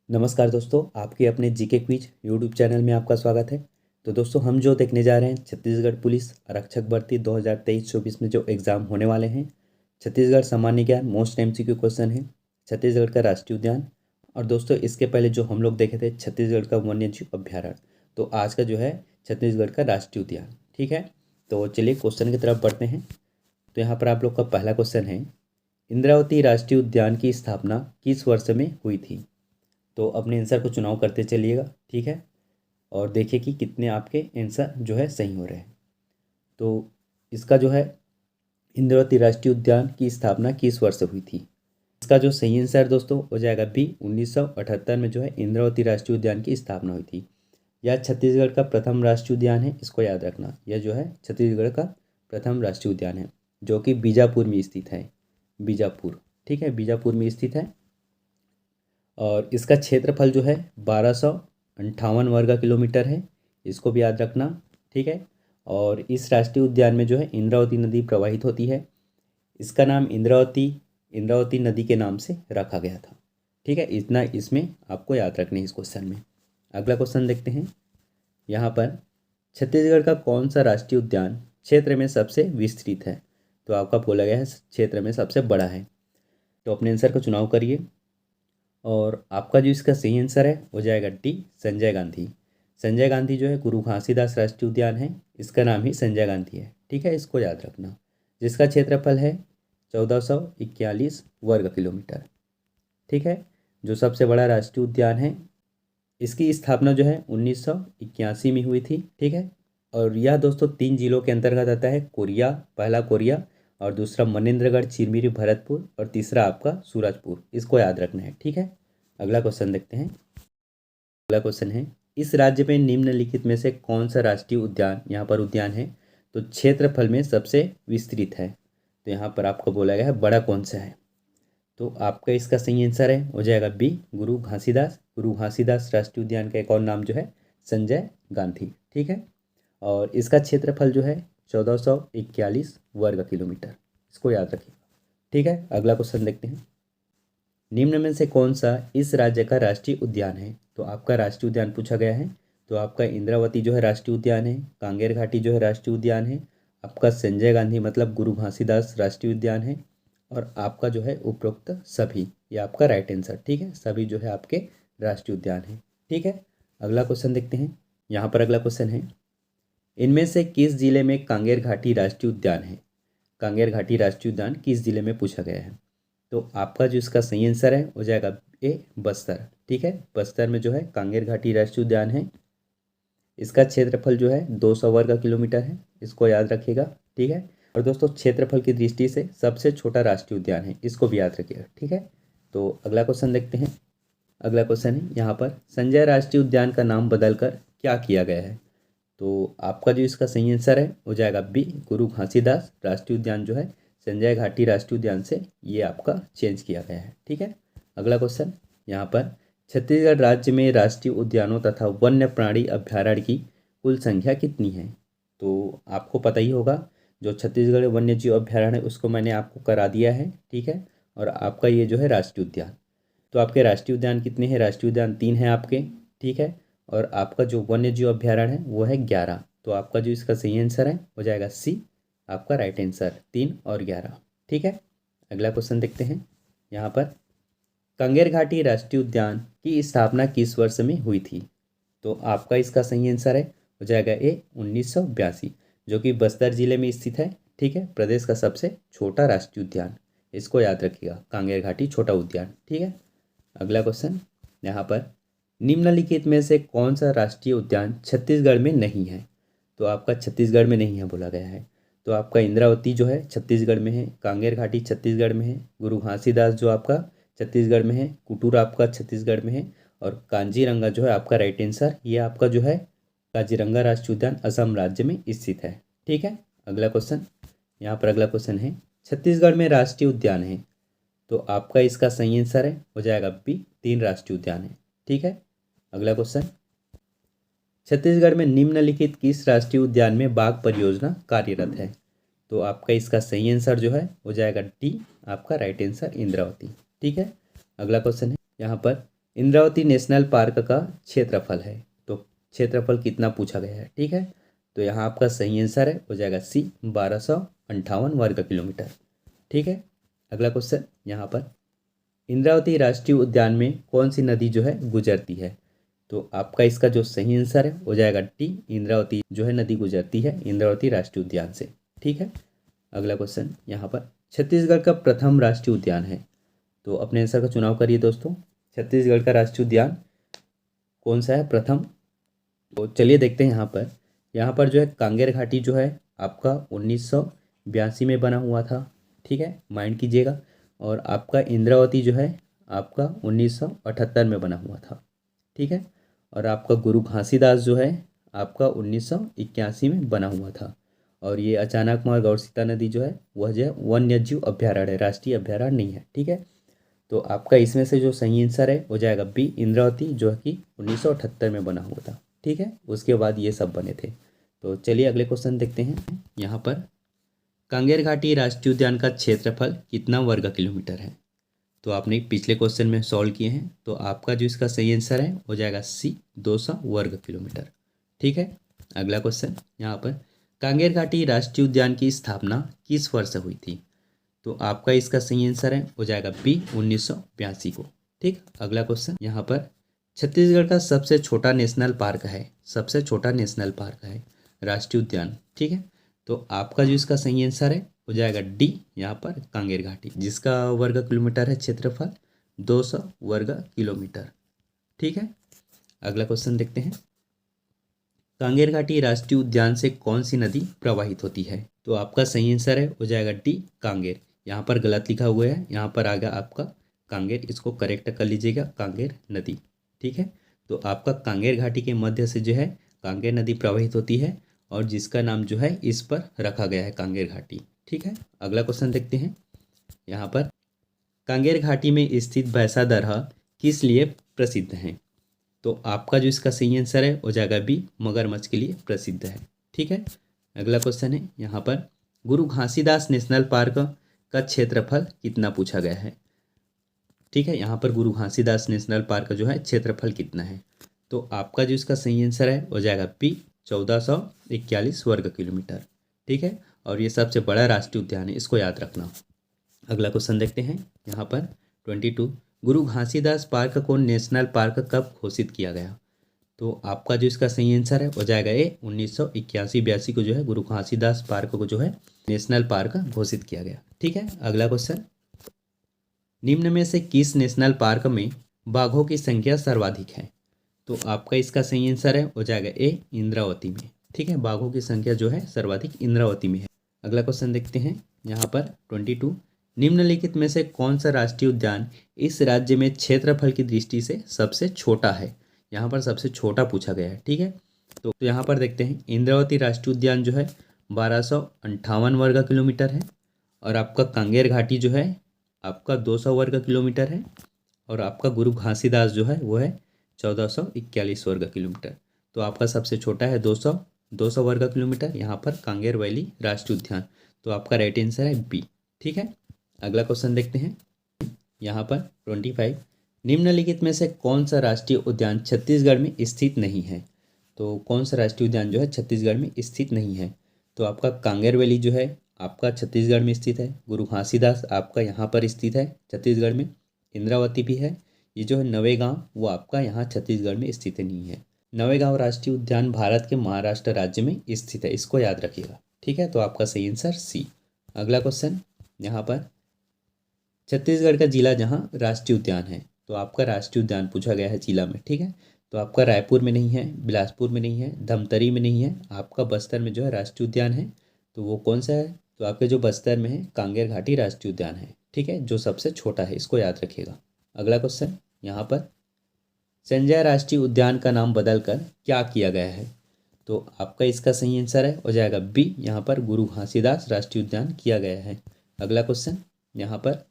नमस्कार दोस्तों, आपके अपने जीके क्विज यूट्यूब चैनल में आपका स्वागत है। तो दोस्तों, हम जो देखने जा रहे हैं छत्तीसगढ़ पुलिस आरक्षक भर्ती 2023-24 में जो एग्ज़ाम होने वाले हैं। छत्तीसगढ़ सामान्य ज्ञान मोस्ट एमसीक्यू क्वेश्चन है, छत्तीसगढ़ का राष्ट्रीय उद्यान। और दोस्तों, इसके पहले जो हम लोग देखे थे छत्तीसगढ़ का वन्यजीव अभ्यारण्य, तो आज का जो है छत्तीसगढ़ का राष्ट्रीय उद्यान। ठीक है, तो चलिए क्वेश्चन की तरफ बढ़ते हैं। तो यहाँ पर आप लोग का पहला क्वेश्चन है, इंद्रावती राष्ट्रीय उद्यान की स्थापना किस वर्ष में हुई थी? तो अपने आंसर को चुनाव करते चलिएगा। ठीक है, और देखिए कि कितने आपके आंसर जो है सही हो रहे हैं। तो इसका जो है इंद्रावती राष्ट्रीय उद्यान की स्थापना किस वर्ष हुई थी? इसका जो सही आंसर दोस्तों हो जाएगा बी, 1978 में जो है इंद्रावती राष्ट्रीय उद्यान की स्थापना हुई थी। यह छत्तीसगढ़ का प्रथम राष्ट्रीय उद्यान है, इसको याद रखना। यह जो है छत्तीसगढ़ का प्रथम राष्ट्रीय उद्यान है, जो कि बीजापुर में स्थित है। बीजापुर, ठीक है, बीजापुर में स्थित है। और इसका क्षेत्रफल जो है 1258 वर्ग किलोमीटर है, इसको भी याद रखना। ठीक है, और इस राष्ट्रीय उद्यान में जो है इंद्रावती नदी प्रवाहित होती है। इसका नाम इंद्रावती नदी के नाम से रखा गया था। ठीक है, इतना इसमें आपको याद रखना है इस क्वेश्चन में। अगला क्वेश्चन देखते हैं। यहाँ पर छत्तीसगढ़ का कौन सा राष्ट्रीय उद्यान क्षेत्र में सबसे विस्तृत है? तो आपका बोला गया है क्षेत्र में सबसे बड़ा है। तो अपने आंसर का चुनाव करिए, और आपका जो इसका सही आंसर है हो जाएगा डी, संजय गांधी। संजय गांधी जो है गुरु घासीदास राष्ट्रीय उद्यान है, इसका नाम ही संजय गांधी है। ठीक है, इसको याद रखना। जिसका क्षेत्रफल है 1441 वर्ग किलोमीटर। ठीक है, जो सबसे बड़ा राष्ट्रीय उद्यान है। इसकी स्थापना जो है 1981 में हुई थी। ठीक है, और यह दोस्तों 3 जिलों के अंतर्गत आता है। कोरिया, पहला कोरिया, और दूसरा मनेन्द्रगढ़, चिरमिरी, भरतपुर, और तीसरा आपका सूरजपुर। इसको याद रखना है। ठीक है, अगला क्वेश्चन देखते हैं। अगला क्वेश्चन है, इस राज्य में निम्नलिखित में से कौन सा राष्ट्रीय उद्यान, यहाँ पर उद्यान है, तो क्षेत्रफल में सबसे विस्तृत है? तो यहाँ पर आपको बोला गया है बड़ा कौन सा है। तो आपका इसका सही आंसर है हो जाएगा बी, गुरु घासीदास। गुरु घासीदास राष्ट्रीय उद्यान का एक और नाम जो है संजय गांधी। ठीक है, और इसका क्षेत्रफल जो है 1441 वर्ग किलोमीटर। इसको याद रखिएगा। ठीक है, अगला क्वेश्चन देखते हैं। निम्न में से कौन सा इस राज्य का राष्ट्रीय उद्यान है? तो आपका राष्ट्रीय उद्यान पूछा गया है। तो आपका इंद्रावती जो है राष्ट्रीय उद्यान है, कांगेर घाटी जो है राष्ट्रीय उद्यान है, आपका संजय गांधी मतलब गुरु घासीदास राष्ट्रीय उद्यान है, और आपका जो है उपरोक्त सभी, ये आपका राइट आंसर। ठीक है, सभी जो है आपके राष्ट्रीय उद्यान है। ठीक है, अगला क्वेश्चन देखते हैं। यहाँ पर अगला क्वेश्चन है, इनमें से किस जिले में कांगेर घाटी राष्ट्रीय उद्यान है? कांगेर घाटी राष्ट्रीय उद्यान किस जिले में पूछा गया है? तो आपका जो इसका सही आंसर है हो जाएगा ए, बस्तर। ठीक है, बस्तर में जो है कांगेर घाटी राष्ट्रीय उद्यान है। इसका क्षेत्रफल जो है 200 वर्ग किलोमीटर है, इसको याद रखिएगा। ठीक है, और दोस्तों क्षेत्रफल की दृष्टि से सबसे छोटा राष्ट्रीय उद्यान है, इसको भी याद रखिएगा। ठीक है, तो अगला क्वेश्चन देखते हैं। अगला क्वेश्चन है, यहाँ पर संजय राष्ट्रीय उद्यान का नाम बदलकर क्या किया गया है? तो आपका जो इसका सही आंसर है हो जाएगा बी, गुरु घासीदास राष्ट्रीय उद्यान जो है संजय घाटी राष्ट्रीय उद्यान से ये आपका चेंज किया गया है। ठीक है, अगला क्वेश्चन, यहाँ पर छत्तीसगढ़ राज्य में राष्ट्रीय उद्यानों तथा वन्य प्राणी अभ्यारण्य की कुल संख्या कितनी है? तो आपको पता ही होगा, जो छत्तीसगढ़ वन्य जीव अभ्यारण्य है उसको मैंने आपको करा दिया है। ठीक है, और आपका ये जो है राष्ट्रीय उद्यान, तो आपके राष्ट्रीय उद्यान कितने हैं? राष्ट्रीय उद्यान 3 हैं आपके। ठीक है, और आपका जो वन्य जीव अभ्यारण्य है वो है 11। तो आपका जो इसका सही आंसर है हो जाएगा सी, आपका राइट आंसर 3 और 11। ठीक है, अगला क्वेश्चन देखते हैं। यहाँ पर कांगेर घाटी राष्ट्रीय उद्यान की स्थापना किस वर्ष में हुई थी? तो आपका इसका सही आंसर है हो जाएगा ए, 1982, जो कि बस्तर जिले में स्थित है। ठीक है, प्रदेश का सबसे छोटा राष्ट्रीय उद्यान, इसको याद रखिएगा, कांगेर घाटी छोटा उद्यान। ठीक है, अगला क्वेश्चन, यहाँ पर निम्नलिखित में से कौन सा राष्ट्रीय उद्यान छत्तीसगढ़ में नहीं है? तो आपका छत्तीसगढ़ में नहीं है बोला गया है। तो आपका इंद्रावती जो है छत्तीसगढ़ में है, कांगेर घाटी छत्तीसगढ़ में है, गुरु घासीदास जो आपका छत्तीसगढ़ में है, कुटूर आपका छत्तीसगढ़ में है, और कांजीरंगा जो है आपका राइट आंसर, ये आपका जो है काजीरंगा राष्ट्रीय उद्यान असम राज्य में स्थित है। ठीक है, अगला क्वेश्चन, यहाँ पर अगला क्वेश्चन है, छत्तीसगढ़ में राष्ट्रीय उद्यान है, तो आपका इसका सही आंसर है हो जाएगा बी, 3 राष्ट्रीय उद्यान है। ठीक है, अगला क्वेश्चन, छत्तीसगढ़ में निम्नलिखित किस राष्ट्रीय उद्यान में बाघ परियोजना कार्यरत है? तो आपका इसका सही आंसर जो है हो जाएगा डी, आपका राइट आंसर इंद्रावती। ठीक है, अगला क्वेश्चन है, यहाँ पर इंद्रावती नेशनल पार्क का क्षेत्रफल है, तो क्षेत्रफल कितना पूछा गया है। ठीक है, तो यहाँ आपका सही आंसर है हो जाएगा सी 1258 वर्ग किलोमीटर। ठीक है, अगला क्वेश्चन यहाँ पर इंद्रावती राष्ट्रीय उद्यान में कौन सी नदी जो है गुजरती है। तो आपका इसका जो सही आंसर है हो जाएगा टी, इंद्रावती जो है नदी गुजरती है इंद्रावती राष्ट्रीय उद्यान से। ठीक है, अगला क्वेश्चन यहाँ पर छत्तीसगढ़ का प्रथम राष्ट्रीय उद्यान है, तो अपने आंसर का चुनाव करिए दोस्तों। छत्तीसगढ़ का राष्ट्रीय उद्यान कौन सा है प्रथम। तो चलिए देखते हैं यहाँ पर जो है कांगेर घाटी जो है आपका 1982 में बना हुआ था। ठीक है, माइंड कीजिएगा। और आपका इंद्रावती जो है आपका 1978 में बना हुआ था। ठीक है, और आपका गुरु घासीदास जो है आपका 1981 में बना हुआ था। और ये अचानकमार गौर सीता नदी जो है वह जो है वन्यजीव अभ्यारण्य है, राष्ट्रीय अभ्यारण्य नहीं है। ठीक है, तो आपका इसमें से जो सही आंसर है हो जाएगा बी, इंद्रावती जो है कि 1978 में बना हुआ था। ठीक है, उसके बाद ये सब बने थे। तो चलिए अगले क्वेश्चन देखते हैं। यहाँ पर कांगेर घाटी राष्ट्रीय उद्यान का क्षेत्रफल कितना वर्ग किलोमीटर है। तो आपने पिछले क्वेश्चन में सॉल्व किए हैं, तो आपका जो इसका सही आंसर है हो जाएगा सी 200 वर्ग किलोमीटर। ठीक है, अगला क्वेश्चन यहाँ पर कांगेर घाटी राष्ट्रीय उद्यान की स्थापना किस वर्ष हुई थी। तो आपका इसका सही आंसर है हो जाएगा बी, 1982 को। ठीक, अगला क्वेश्चन यहाँ पर छत्तीसगढ़ का सबसे छोटा नेशनल पार्क है, सबसे छोटा नेशनल पार्क है राष्ट्रीय उद्यान। ठीक है, तो आपका जो इसका सही आंसर है हो जाएगा डी, यहाँ पर कांगेर घाटी, जिसका वर्ग किलोमीटर है क्षेत्रफल 200 वर्ग किलोमीटर। ठीक है, अगला क्वेश्चन देखते हैं। कांगेर घाटी राष्ट्रीय उद्यान से कौन सी नदी प्रवाहित होती है। तो आपका सही आंसर है हो जाएगा डी, कांगेर। यहाँ पर गलत लिखा हुआ है, यहाँ पर आ गया आपका कांगेर, इसको करेक्ट कर लीजिएगा, कांगेर नदी। ठीक है, तो आपका कांगेर घाटी के मध्य से जो है कांगेर नदी प्रवाहित होती है और जिसका नाम जो है इस पर रखा गया है, कांगेर घाटी। ठीक है, अगला क्वेश्चन देखते हैं। यहाँ पर कांगेर घाटी में स्थित भैंसा दरहा किस लिए प्रसिद्ध है। तो आपका जो इसका सही आंसर है हो जाएगा बी, मगरमच्छ के लिए प्रसिद्ध है। ठीक है, अगला क्वेश्चन है यहाँ पर गुरु घासीदास नेशनल पार्क का क्षेत्रफल कितना पूछा गया है। ठीक है, यहाँ पर गुरु घासीदास नेशनल पार्क का जो है क्षेत्रफल कितना है। तो आपका जो इसका सही आंसर है हो जाएगा बी, 1441 वर्ग किलोमीटर। ठीक है, और ये सबसे बड़ा राष्ट्रीय उद्यान है, इसको याद रखना। अगला क्वेश्चन देखते हैं। यहाँ पर 22 गुरु घासीदास पार्क को नेशनल पार्क कब घोषित किया गया। तो आपका जो इसका सही आंसर है हो जाएगा ए, 1981-82 को जो है गुरु घासीदास पार्क को जो है नेशनल पार्क घोषित किया गया। ठीक है, अगला क्वेश्चन निम्न में से किस नेशनल पार्क में बाघों की संख्या सर्वाधिक है। तो आपका इसका सही आंसर है हो जाएगा ए, इंद्रावती में। ठीक है, बाघों की संख्या जो है सर्वाधिक इंद्रावती में है। अगला क्वेश्चन देखते हैं। यहाँ पर 22 निम्नलिखित में से कौन सा राष्ट्रीय उद्यान इस राज्य में क्षेत्रफल की दृष्टि से सबसे छोटा है। यहाँ पर सबसे छोटा पूछा गया है। ठीक है, तो यहाँ पर देखते हैं इंद्रावती राष्ट्रीय उद्यान जो है 1258 वर्ग किलोमीटर है और आपका कांगेर घाटी जो है आपका 200 वर्ग किलोमीटर है और आपका गुरु घासीदास जो है वो है 1441 वर्ग किलोमीटर। तो आपका सबसे छोटा है 200 वर्ग किलोमीटर, यहाँ पर कांगेर वैली राष्ट्रीय उद्यान। तो आपका राइट आंसर है बी। ठीक है, अगला क्वेश्चन देखते हैं। यहाँ पर 25 निम्नलिखित में से कौन सा राष्ट्रीय उद्यान छत्तीसगढ़ में स्थित नहीं है। तो कौन सा राष्ट्रीय उद्यान जो है छत्तीसगढ़ में स्थित नहीं है। तो आपका कांगेर वैली जो है आपका छत्तीसगढ़ में स्थित है, गुरु घासीदास आपका यहाँ पर स्थित है छत्तीसगढ़ में, इंद्रावती भी है। ये जो है नवेगांव वो आपका यहाँ छत्तीसगढ़ में स्थित नहीं है। नवेगांव राष्ट्रीय उद्यान भारत के महाराष्ट्र राज्य में स्थित है, इसको याद रखिएगा। ठीक है, तो आपका सही आंसर सी। अगला क्वेश्चन यहाँ पर छत्तीसगढ़ का जिला जहाँ राष्ट्रीय उद्यान है, तो आपका राष्ट्रीय उद्यान पूछा गया है जिला में। ठीक है, तो आपका रायपुर में नहीं है, बिलासपुर में नहीं है, धमतरी में नहीं है, आपका बस्तर में जो है राष्ट्रीय उद्यान है। तो वो कौन सा है। तो आपके जो बस्तर में है कांगेर घाटी राष्ट्रीय उद्यान है। ठीक है, जो सबसे छोटा है, इसको याद रखिएगा। अगला क्वेश्चन यहाँ पर संजय राष्ट्रीय उद्यान का नाम बदलकर क्या किया गया है। तो आपका इसका सही आंसर है हो जाएगा बी, यहाँ पर गुरु घासीदास राष्ट्रीय उद्यान किया गया है। अगला क्वेश्चन यहाँ पर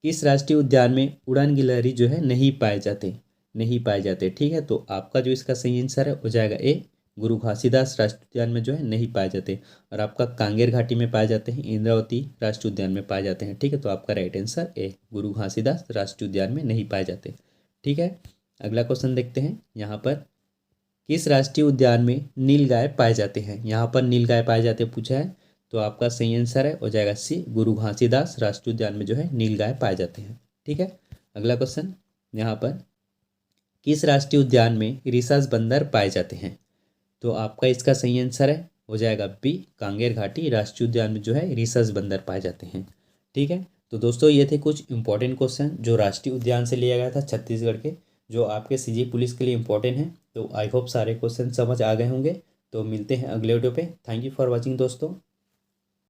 किस राष्ट्रीय उद्यान में उड़न गिलहरी जो है नहीं पाए जाते। ठीक है, तो आपका जो इसका सही आंसर है हो जाएगा ए, गुरु घासीदास राष्ट्रीय उद्यान में जो है नहीं पाए जाते और आपका कांगेर घाटी में पाए जाते हैं, इंद्रावती राष्ट्रीय उद्यान में पाए जाते हैं। ठीक है, तो आपका राइट आंसर ए, गुरु घासीदास राष्ट्रीय उद्यान में नहीं पाए जाते। ठीक है, अगला क्वेश्चन देखते हैं। यहाँ पर किस राष्ट्रीय उद्यान में नीलगाय पाए जाते हैं? यहाँ पर नीलगाय पाए जाते पूछा है, तो आपका सही आंसर है हो जाएगा सी, गुरु घासीदास राष्ट्रीय उद्यान में जो है नीलगाय पाए जाते हैं। ठीक है, अगला क्वेश्चन यहाँ पर किस राष्ट्रीय उद्यान में रिसास बंदर पाए जाते हैं? तो आपका इसका सही आंसर है हो जाएगा बी, कांगेर घाटी राष्ट्रीय उद्यान में जो है रिसास बंदर पाए जाते हैं। ठीक है, तो दोस्तों ये थे कुछ इंपॉर्टेंट क्वेश्चन जो राष्ट्रीय उद्यान से लिया गया था छत्तीसगढ़ के, जो आपके सीजी पुलिस के लिए इंपॉर्टेंट है। तो आई होप सारे क्वेश्चन समझ आ गए होंगे। तो मिलते हैं अगले वीडियो पे। थैंक यू फॉर वॉचिंग दोस्तों।